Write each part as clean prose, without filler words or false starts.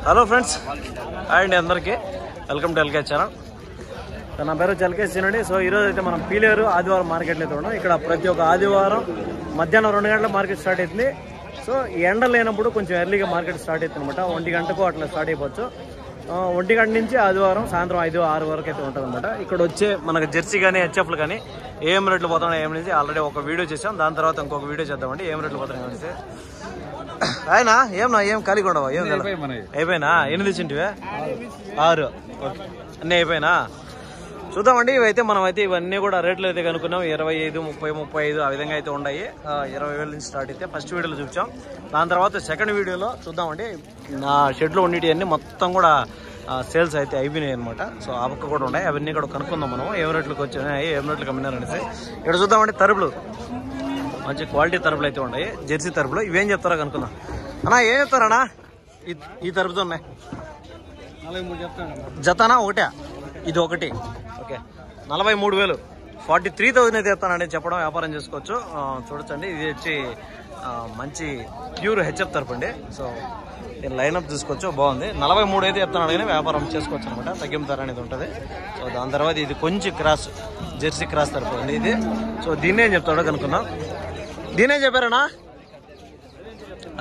Hello friends, hi అండి అందరికీ. Welcome to LK channel. నా పేరు ఎల్కేసి అండి. సో ఈరోజు అయితే మనం పీలేరు ఆదివారం మార్కెట్లో అయితే ఉన్నాం. ఇక్కడ ప్రతి ఒక్క ఆదివారం మధ్యాహ్నం 2 గంటల మార్కెట్ స్టార్ట్ అవుతుంది. సో ఎండ లేనప్పుడు కొంచెం ఎర్లీగా మార్కెట్ స్టార్ట్ అవుతుంది అనమాట. 1 గంటకు అట్లా స్టార్ట్ అయిపోవచ్చు. 1 గంట నుంచి ఆదివారం సాయంత్రం 5-6 వరకు అయితే ఉంటుంది అనమాట. ఇక్కడ వచ్చే మనకు జెర్సీ కానీ హెచ్ఎఫ్లు కానీ ఏం రేట్లు పోతున్నాయి ఏం నుంచి ఆల్రెడీ ఒక వీడియో చేసాం. దాని తర్వాత ఇంకొక వీడియో చేద్దామండి ఏం రేట్లు పోతున్నాయి అనేసి. ఆయన ఏం ఖాళీగా ఉండవా? ఏం అయిపోయినా? ఎన్ని తెచ్చింటివే? 6. ఓకే, అన్నీ అయిపోయినా? చూద్దామండి. ఇవైతే మనం అయితే ఇవన్నీ కూడా రేట్లు అయితే కనుక్కున్నాం. 25, 30, 35 ఆ విధంగా అయితే ఉన్నాయి. 20,000 నుంచి స్టార్ట్ అయితే ఫస్ట్ వీడియోలో చూపించాం. దాని తర్వాత సెకండ్ వీడియోలో చూద్దామండి. నా షెడ్లో ఉండేటివన్నీ మొత్తం కూడా సేల్స్ అయితే అయిపోయినాయి అనమాట. సో ఆ పక్క కూడా ఉన్నాయి. అవన్నీ కూడా కనుక్కుందాం మనం ఏం రేట్లకు వచ్చినాయి, ఏం రేట్లకు అమ్మినారనేసి. ఇక్కడ చూద్దామండి. తరుపులు మంచి క్వాలిటీ తరుపులు అయితే ఉన్నాయి. జెర్సీ తరుపులు. ఇవేం చెప్తారో కనుక్కుందాం. అన్నా ఏం చెప్తారన్నా? ఈ తరుపుతో ఉన్నాయి 43 జతనా? ఒకటే? ఇది ఒకటి. ఓకే, 43,000, 43,000 అయితే చెప్తానండి. చెప్పడం వ్యాపారం చేసుకోవచ్చు. చూడొచ్చండి. ఇది వచ్చి మంచి ప్యూర్ హెచ్ఎఫ్ తరపు అండి. సో దీని లైన్అప్ చూసుకోవచ్చు, బాగుంది. 43 అయితే చెప్తాను కానీ వ్యాపారం చేసుకోవచ్చు అనమాట. తగ్గింపు ధర అనేది ఉంటుంది. సో దాని తర్వాత ఇది కొంచెం క్రాస్ జెర్సీ క్రాస్ తరపు అండి ఇది. సో దీన్నేం చెప్తాడో కనుక్కున్నాం. దీనేం చెప్పారనా?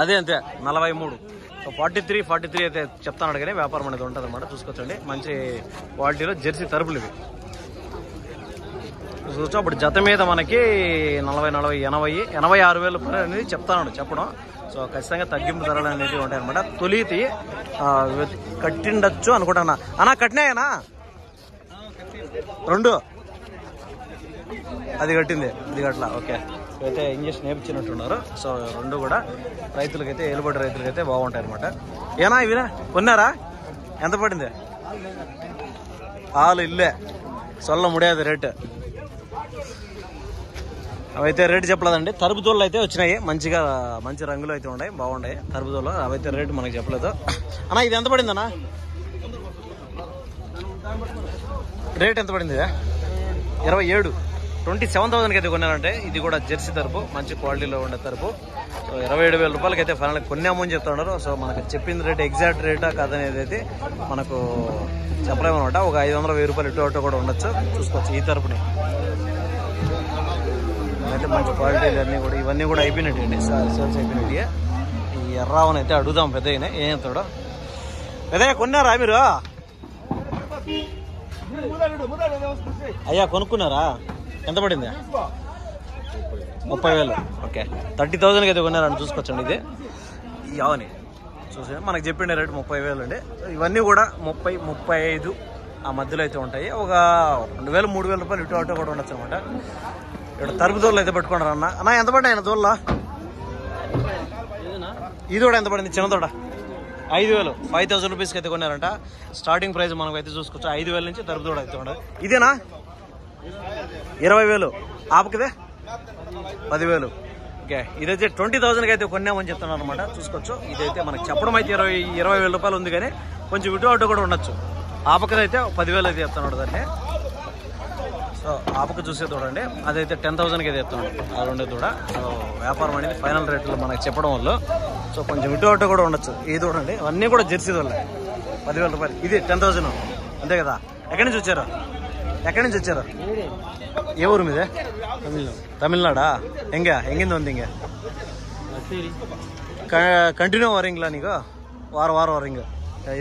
అదే అంతే 43. సో 43 అయితే చెప్తాను కానీ వ్యాపారం అనేది ఉంటుంది అనమాట. చూసుకోవచ్చండి. మంచి క్వాలిటీలో జెర్సీ తరుపులు ఇవి. చూసుకోవచ్చు. అప్పుడు జత మీద మనకి 40, 80, 86,000 రూపాయలు అనేది చెప్తాను చెప్పడం. సో ఖచ్చితంగా తగ్గింపు ధరలు అనేవి ఉంటాయి అనమాట. తొలితి కట్టిండొచ్చు అనుకుంటున్నా. అన్నా కట్టినాయనా? 2 అది కట్టింది, ఇది కట్ల. ఓకే, అయితే ఇంజక్షన్ వేయించినట్టున్నారు. సో 2 కూడా రైతులకైతే ఏలుబడి రైతులకైతే బాగుంటాయి అనమాట. ఏనా ఇవినా కొన్నారా? ఎంత పడింది? ఆలు ఇల్లే సొల్ల ముడేది రేటు. అవైతే రేటు చెప్పలేదండి. తరుపుదోళ్ళు అయితే వచ్చినాయి. మంచి రంగులు అయితే ఉన్నాయి, బాగున్నాయి తరుపుదోళ్ళు. అవైతే రేటు మనకు చెప్పలేదు. అన్నా ఇది ఎంత పడింది అన్నా? రేట్ ఎంత పడింది? 27, 27,000కి అయితే కొన్నారంటే. ఇది కూడా జెర్సీ తరపు, మంచి క్వాలిటీలో ఉండే తరపు. సో 27,000 రూపాయలకి అయితే ఫైనల్ కొన్నామని చెప్తున్నారు. సో మనకు చెప్పింది రేటు ఎగ్జాక్ట్ రేటా కాదనేది అయితే మనకు చెప్పలేమన్నమాట. ఒక 500, 1000 రూపాయలు ఇటు అటు కూడా ఉండొచ్చు. చూసుకోవచ్చు ఈ తరపుని. అయితే మంచి క్వాలిటీలు అన్నీ కూడా ఇవన్నీ కూడా అయిపోయినట్టండి. సేల్స్ అయిపోయినట్టు. ఈ ఎర్రావని అయితే అడుగుదాం పెద్దయ్యనే ఏం చెప్తాడు. పెద్దయ్య కొన్నారా మీరు? అయ్యా కొనుక్కున్నారా? ఎంత పడింది? 30,000. ఓకే, 30,000కి అయితే కొన్నారని చూసుకోవచ్చండి. ఇది ఈ అవని చూసి మనకు చెప్పిండే రేటు 30,000 అండి. ఇవన్నీ కూడా 30, 35 ఆ మధ్యలో అయితే ఉంటాయి. ఒక 2,000, 3,000 రూపాయలు ఇటు అటు కూడా ఉండొచ్చు అనమాట. ఇక్కడ తరుపు దోళ్ళు అయితే పెట్టుకున్నారు అన్న. అన్న ఎంత పడ్డాయి ఆయన దోళ్ళ? ఇది కూడా ఎంత పడింది? చిన్న తోట 5,000, 5,000 రూపీస్కి అయితే కొన్నారంట. స్టార్టింగ్ ప్రైస్ మనకు అయితే చూసుకోవచ్చు. 5,000 నుంచి తరుపు దోడ అయితే ఉండదు. ఇదేనా? 20,000. ఆపకదే 10,000. ఓకే, ఇదైతే 20,000కి అయితే కొన్నామని చెప్తున్నారు అనమాట. చూసుకోవచ్చు. ఇదైతే మనకు చెప్పడం అయితే 20,000 రూపాయలు ఉంది కానీ కొంచెం ఇటు అటు కూడా ఉండొచ్చు. ఆపకదైతే 10,000 అయితే చెప్తున్నాడు దాన్ని. సో ఆపక చూసే చూడండి. అదైతే 10,000కి అయితే చెప్తున్నాడు ఆ రెండే కూడా. సో వ్యాపారం అనేది ఫైనల్ రేట్లు మనకు చెప్పడం వల్ల సో కొంచెం ఇటు అటు కూడా ఉండొచ్చు. ఇది చూడండి, అన్నీ కూడా జెర్సీ వల్ల 10,000 రూపాయలు. ఇది 10,000 అంతే కదా. ఎక్కడి నుంచి వచ్చారు? ఏ ఊరు మీదే? తమిళనాడా? ಹೆಂಗಿಂದ ಒಂದಿಂಗೆ ಕಂಟಿನ್ಯೂ ವರಿಂಗ್ಲಾ ನೀವು? ವಾರ ವರಿಂಗ್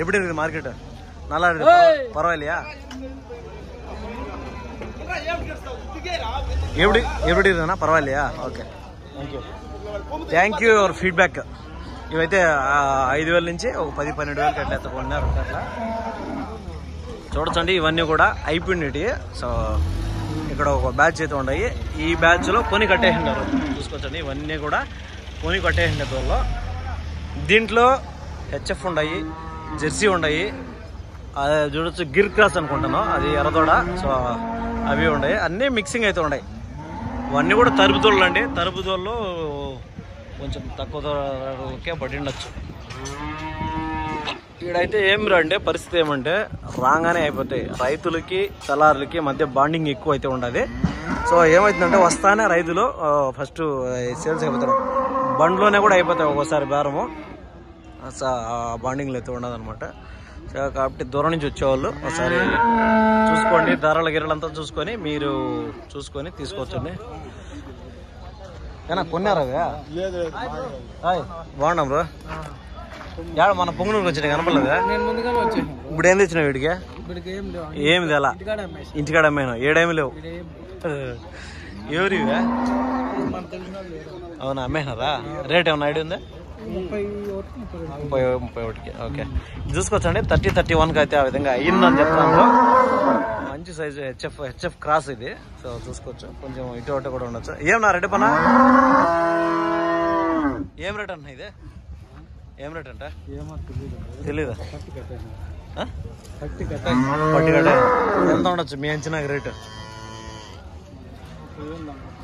எப்படி இருக்குது மார்க்கெட்? நல்லா இருக்கு, பரவாயில்லையா? எப்படி இருக்குதுன்னா పర్వాలేయా? Okay, thank you your feedback. ఇవైతే 5,000 నుంచి ఒక 10, 12,000 అట్లా కొన్నారు అట్లా. చూడొచ్చండి. ఇవన్నీ కూడా అయిపోయినవి. సో ఇక్కడ ఒక బ్యాచ్ అయితే ఉన్నాయి. ఈ బ్యాచ్లో కొని కట్టేసినారు. చూసుకోవచ్చండి. ఇవన్నీ కూడా కొని కట్టేసినారు వాళ్ళు. దీంట్లో హెచ్ఎఫ్ ఉన్నాయి, జెర్సీ ఉన్నాయి. అది చూడొచ్చు గిర్ క్రాస్ అనుకుంటాను, అది ఎర్రదోడ. సో అవి ఉన్నాయి. అన్నీ మిక్సింగ్ అయితే ఉన్నాయి. ఇవన్నీ కూడా తరుపుదోళ్ళు అండి. తరుపుదోళ్ళు కొంచెం తక్కువ ధరకే పడి ఉండొచ్చు. ఇక్కడైతే ఏం రండి పరిస్థితి ఏమంటే రాగానే అయిపోతాయి. రైతులకి దళారులకి మధ్య బాండింగ్ ఎక్కువ అయితే ఉండదు. సో ఏమవుతుందంటే వస్తానే రైతులు ఫస్ట్ సేల్స్ అయిపోతారు. బండ్లోనే కూడా అయిపోతాయి ఒక్కోసారి బేరము. బాండింగ్లో అయితే ఉండదన్నమాట. కాబట్టి దూరం నుంచి వచ్చేవాళ్ళు ఒకసారి చూసుకోండి, ధరల గిరలంతా చూసుకొని మీరు చూసుకొని తీసుకోవచ్చండి. ఏనా కొన్నారా? బాగున్నాం బ్రో. యాడ మన పొంగునూరుకి వచ్చినాయి కనపడలేదా? ఇప్పుడు ఏం తెచ్చినావు వీడికి? ఏమి తెలా, ఇంటికాడ అమ్మాయినా? ఏడేమి లేవు. ఎవరివా? అవునా, అమ్మేనారా? రేట్ ఏమన్నా ఐడియా ఉందా? 31. ఓకే, చూసుకోవచ్చండి. 30-31కి అయితే ఆ విధంగా అయ్యిందని చెప్తాను. మంచి సైజు హెచ్ఎఫ్ క్రాస్ ఇది. సో చూసుకోవచ్చు, కొంచెం ఇటు అటు కూడా ఉండొచ్చు. ఏమన్నా రెడ్డి పన్నా? ఏం రేట్ అన్నా ఇది? ఏం రేట్ అంట తెలీదా? పట్టికట్ట ఎంత ఉండొచ్చు మీ అంచనాకి రేటు?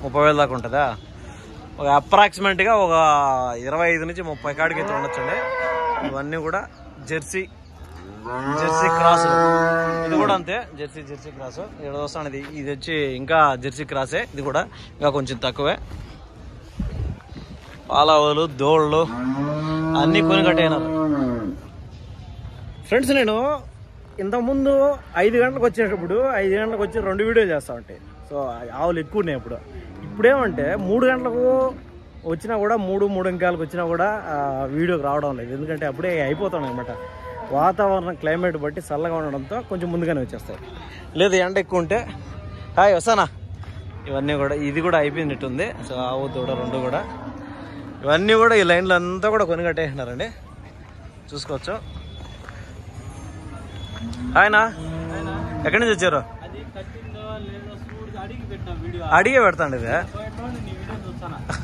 30,000 దాకా ఉంటుందా? ఒక అప్రాక్సిమేట్గా ఒక 25 నుంచి 30 కాడికి అయితే ఉండొచ్చండి. ఇవన్నీ కూడా జెర్సీ క్రాస్. ఇది కూడా అంతే, జెర్సీ క్రాస్. ఇక్కడ వస్తాను. ఇది వచ్చి ఇంకా జెర్సీ క్రాసే. ఇది కూడా ఇంకా కొంచెం తక్కువే. పాలవులు, దోళ్ళు అన్నీ కొని కట్టేనారు ఫ్రెండ్స్. నేను ఇంతకుముందు 5 గంటలకు వచ్చేటప్పుడు 5 గంటలకు వచ్చి 2 వీడియోలు చేస్తా ఉంటాయి. సో ఆవులు ఎక్కువ ఉన్నాయి. ఇప్పుడేమంటే 3 గంటలకు వచ్చినా కూడా 3:45కి వచ్చినా కూడా వీడియోకి రావడం లేదు. ఎందుకంటే అప్పుడే అయిపోతాను అనమాట. వాతావరణం క్లైమేట్ బట్టి చల్లగా ఉండడంతో కొంచెం ముందుగానే వచ్చేస్తాయి. లేదు ఎండ ఎక్కువ ఉంటే హాయ్ వస్తానా. ఇవన్నీ కూడా ఇది కూడా అయిపోయినట్టుంది. సో ఆవు దూడ 2 కూడా ఇవన్నీ కూడా ఈ లైన్లో అంతా కూడా కొని కట్టేసినారండి. చూసుకోవచ్చు. ఆయన ఎక్కడి నుంచి వచ్చారు? అడిగే పెడతాండి ఇది.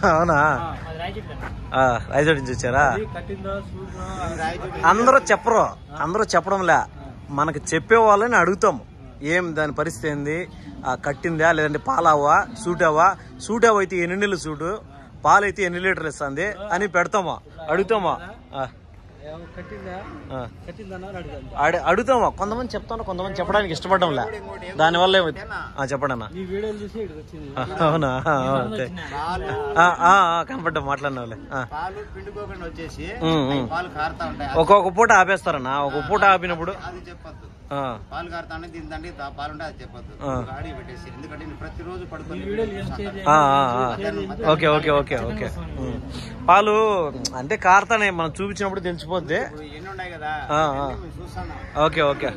అవునా, రాయచోటి నుంచి వచ్చారా? అందరూ చెప్పడంలే, మనకు చెప్పే వాళ్ళని అడుగుతాము. ఏం దాని పరిస్థితి ఏంది, కట్టిందా లేదంటే పాలవ్వా, సూట్ అయితే ఎన్ని నెలలు సూటు, పాలు అయితే ఎన్ని లీటర్లు ఇస్తుంది అని పెడతామా, అడుగుతామా? అడుగుతామా? కొంతమంది చెప్తాను, కొంతమంది చెప్పడానికి ఇష్టపడడంలే. దానివల్ల చెప్పండి అన్న. అవునా, కనపడ్డా మాట్లాడిన వాళ్ళే. ఒక్కొక్క పూట ఆపేస్తారన్నా. ఒక పూట ఆపినప్పుడు పాలు కారుతానే తిందండి, పాలుంటే అది చెప్పొద్దు. గాడి పెట్టేసి, ఎందుకంటే ప్రతిరోజు పడుకొని. Okay okay okay okay. పాలు అంటే కారుతానే మనం చూపించినప్పుడు తెలిసిపోద్ది. ఓకే ఓకే,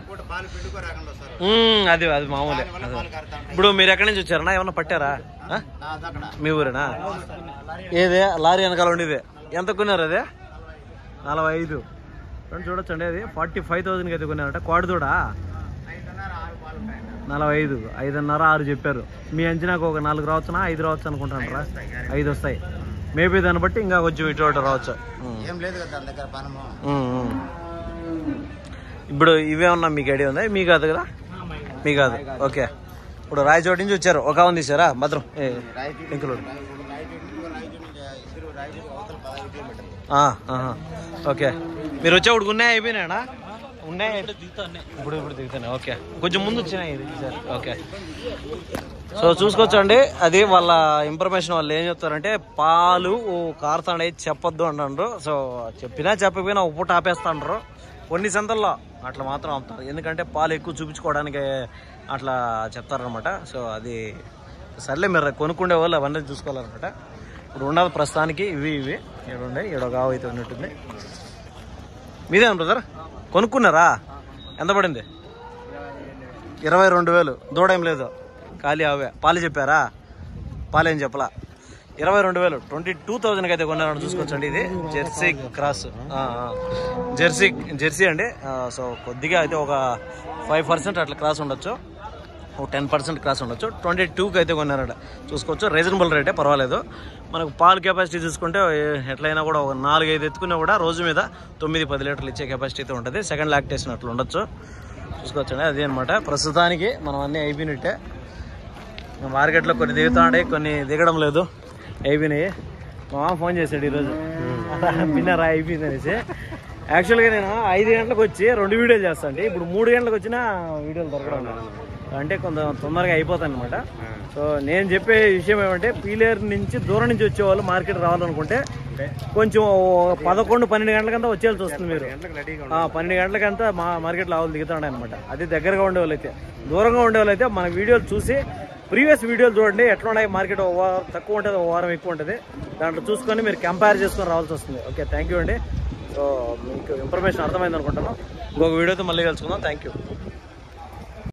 అది మామూలే. ఇప్పుడు మీరు ఎక్కడి నుంచి వచ్చారన్నా? ఏమన్నా పట్టారా? మీ ఊరేనా? ఏదే లారీ వెనకాల ఉండేది ఎంత కొన్నారు? అదే 45. చూడొచ్చండి. అది 45,000కి అయితే కొన్నారట. కోడిదూడ 45, 5.5-6 చెప్పారు. మీ అంచనాకు ఒక 4 రావచ్చునా, 5 రావచ్చు అనుకుంటారా? 5 వస్తాయి మేబీ. దాన్ని బట్టి ఇంకా కొంచెం ఇటు రావచ్చు. ఇప్పుడు ఇవేమన్నా మీకు ఐడియా ఉందా? మీ కాదు కదా? మీ కాదు. ఓకే, ఇప్పుడు రాయచోటి నుంచి వచ్చారు. ఒక ఆవును తీసారా? భద్రం ఇంకలు. ఓకే, మీరు వచ్చేప్పుడు ఉన్నాయి అయిపోయినాయనా? ఉన్నాయి ఇప్పుడు దిగుతాయి. ఓకే, కొంచెం ముందు వచ్చినాయి సార్. ఓకే, సో చూసుకోవచ్చండి. అది వాళ్ళ ఇన్ఫర్మేషన్. వాళ్ళు ఏం చెప్తారంటే పాలు కారుతాండే చెప్పొద్దు అంటారు. సో చెప్పినా చెప్పకపోయినా ఒక పూట ఆపేస్తాండ్రు. కొన్ని సంతల్లో అట్లా మాత్రం ఆపుతారు. ఎందుకంటే పాలు ఎక్కువ చూపించుకోవడానికి అట్లా చెప్తారనమాట. సో అది సర్లే, మీరు కొనుక్కుండే వాళ్ళు అవన్నీ చూసుకోవాలన్నమాట. ఇప్పుడు ఉన్నది ప్రస్తుతానికి ఇవి ఏడుండే. ఏడో గావు అయితే ఉన్నట్టుంది. మీదేనా బ్రదర్? కొనుక్కున్నారా? ఎంత పడింది? 22,000. దూడ ఏం లేదు, ఖాళీ అవే. పాలు చెప్పారా? పాలేం చెప్పలా. 22,000, 22,000కి అయితే కొన్నారని చూసుకోవచ్చండి. ఇది జెర్సీ క్రాస్, జెర్సీ అండి. సో కొద్దిగా అయితే ఒక 5% అట్లా క్రాస్ ఉండొచ్చు, ఒక 10% క్రాస్ ఉండొచ్చు. 22కి అయితే కొన్నారట. చూసుకోవచ్చు, రీజనబుల్ రేటే, పర్వాలేదు. మనకు పాలు కెపాసిటీ చూసుకుంటే ఎట్లయినా కూడా ఒక 4-5 ఎత్తుకున్నా కూడా రోజు మీద 9-10 లీటర్లు ఇచ్చే కెపాసిటీ అయితే ఉంటుంది. సెకండ్ లాక్టేషన్ అట్లా ఉండొచ్చు. చూసుకోవచ్చండి. అదే అనమాట. ప్రస్తుతానికి మనం అన్నీ అయిపోయినట్టే. మార్కెట్లో కొన్ని దిగుతాయి, కొన్ని దిగడం లేదు, అయిపోయినాయి. మా మామ ఫోన్ చేశాడు ఈరోజు, విన్నారా అయిపోయింది అనేసి. యాక్చువల్గా నేను 5 గంటలకు వచ్చి 2 వీడియోలు చేస్తాను అండి. ఇప్పుడు 3 గంటలకు వచ్చినా వీడియోలు దొరకడం అంటే కొంత తొందరగా అయిపోతాయి అనమాట. సో నేను చెప్పే విషయం ఏమంటే పీలేరు నుంచి దూరం నుంచి వచ్చేవాళ్ళు మార్కెట్ రావాలనుకుంటే కొంచెం 11-12 గంటలకంతా వచ్చేయాల్సి వస్తుంది. మీరు 12 గంటలకంతా మా మార్కెట్లో ఆవులు దిగుతాయి అనమాట. అది దగ్గరగా ఉండేవాళ్ళు అయితే. దూరంగా ఉండేవాళ్ళు అయితే మన వీడియోలు చూసి ప్రీవియస్ వీడియోలు చూడండి, ఎట్లా ఉన్నాయి మార్కెట్ తక్కువ ఉంటుంది, వారం ఎక్కువ ఉంటుంది, దాంట్లో చూసుకొని మీరు కంపేర్ చేసుకొని రావాల్సి వస్తుంది. ఓకే, థ్యాంక్ యూ అండి. సో మీకు ఇన్ఫర్మేషన్ అర్థమైంది అనుకుంటాను. ఇంకొక వీడియోతో మళ్ళీ కలుసుకుందాం. Thank you.